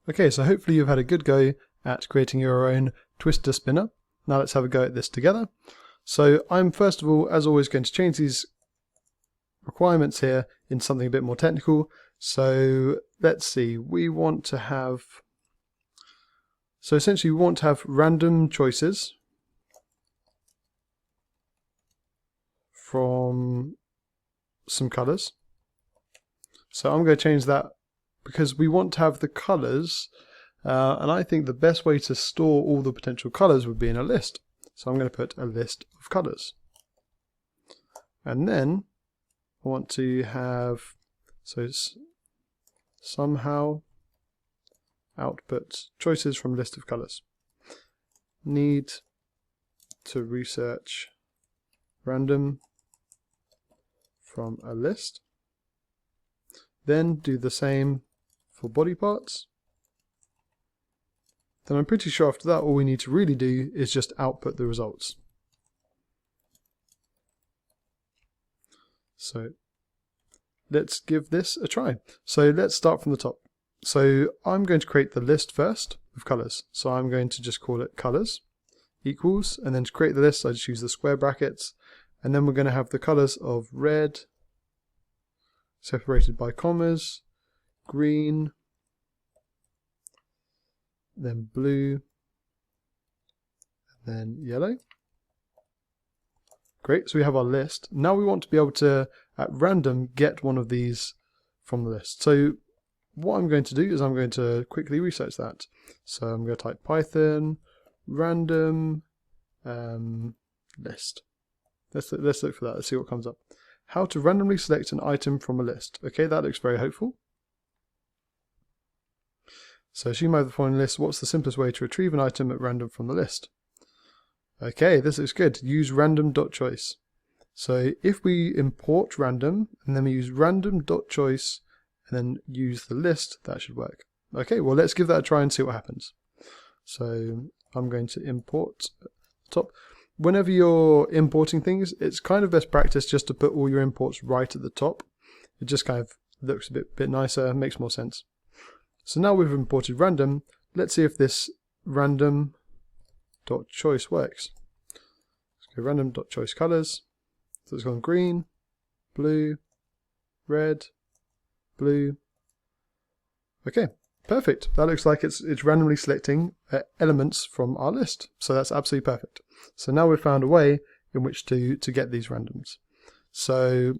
Okay, so hopefully you've had a good go at creating your own twister spinner. Now let's have a go at this together. So I'm first of all, as always, going to change these requirements here in something a bit more technical. So let's see, we want to have, so essentially we want to have random choices from some colors. So I'm going to change that because we want to have the colors, and I think the best way to store all the potential colors would be in a list. So I'm going to put a list of colors. And then I want to have, so somehow output choices from list of colors. Need to research random from a list. Then do the same for body parts. Then I'm pretty sure after that all we need to really do is just output the results. So let's give this a try. So let's start from the top. So I'm going to create the list first of colors. So I'm going to just call it colors equals, and then to create the list I just use the square brackets, and then we're going to have the colors of red separated by commas, green, then blue, and then yellow. Great, so we have our list. Now we want to be able to, at random, get one of these from the list. So what I'm going to do is I'm going to quickly research that. So I'm going to type Python random list. Let's look for that, let's see what comes up. How to randomly select an item from a list. Okay, that looks very hopeful. So assume I have the following list. What's the simplest way to retrieve an item at random from the list? Okay, this looks good. Use random.choice. So if we import random and then we use random.choice and then use the list, that should work. Okay, well let's give that a try and see what happens. So I'm going to import top. Whenever you're importing things, it's kind of best practice just to put all your imports right at the top. It just kind of looks a bit nicer, makes more sense. So now we've imported random. Let's see if this random.choice works. Let's go random.choice colors. So it's gone green, blue, red, blue. Okay, perfect. That looks like it's randomly selecting elements from our list. So that's absolutely perfect. So now we've found a way in which to get these randoms. So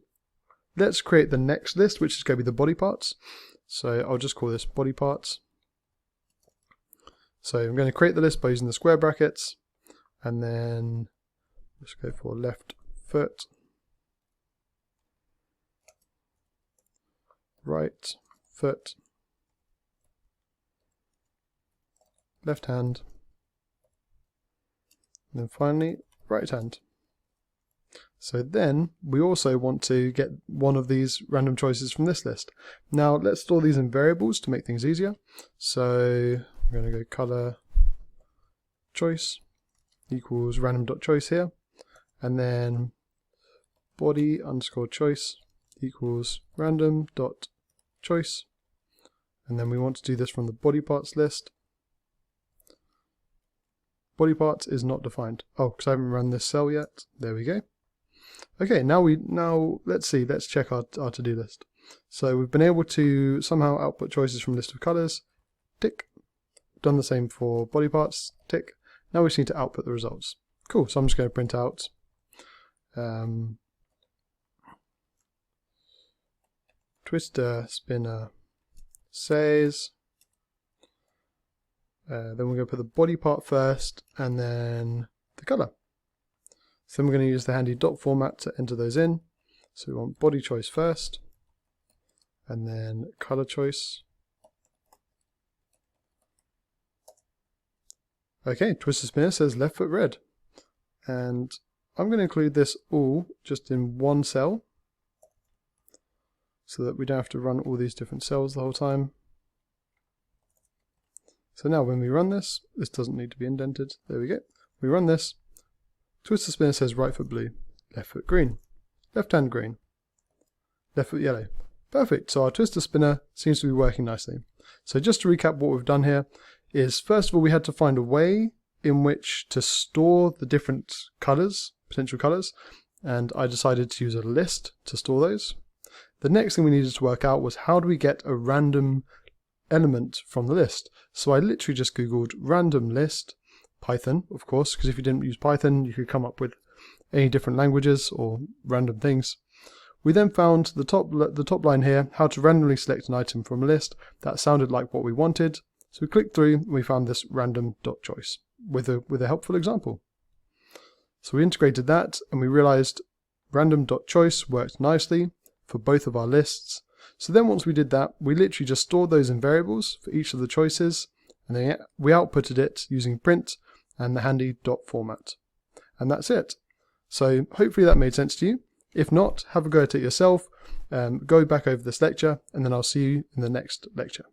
let's create the next list, which is going to be the body parts. So I'll just call this body parts. So I'm going to create the list by using the square brackets, and then let's go for left foot, right foot, left hand, and then finally right hand. So then we also want to get one of these random choices from this list. Now let's store these in variables to make things easier. So I'm going to go color choice equals random.choice here, and then body underscore choice equals random.choice, and then we want to do this from the body parts list. Body parts is not defined. Oh, because I haven't run this cell yet. There we go. Okay, now let's see, let's check our to-do list. So we've been able to somehow output choices from a list of colors. Tick. Done the same for body parts. Tick. Now we just need to output the results. Cool, so I'm just going to print out twister spinner says, then we're going to put the body part first and then the color. So then we're going to use the handy dot format to enter those in. So we want body choice first, and then color choice. Okay, twister spinner says left foot red. And I'm going to include this all just in one cell, so that we don't have to run all these different cells the whole time. So now when we run this doesn't need to be indented. There we go. We run this. Twister spinner says right foot blue, left foot green, left hand green, left foot yellow. Perfect, so our twister spinner seems to be working nicely. So just to recap what we've done here is, first of all, we had to find a way in which to store the different colors, potential colors, and I decided to use a list to store those. The next thing we needed to work out was how do we get a random element from the list. So I literally just googled random list, Python of course, because if you didn't use Python you could come up with any different languages or random things. We then found the top line here, how to randomly select an item from a list. That sounded like what we wanted, so we clicked through and we found this random.choice with a helpful example. So we integrated that and we realized random.choice worked nicely for both of our lists. So then once we did that, we literally just stored those in variables for each of the choices, and then we outputted it using print and the handy dot format. And that's it. So hopefully that made sense to you. If not, have a go at it yourself, go back over this lecture, and then I'll see you in the next lecture.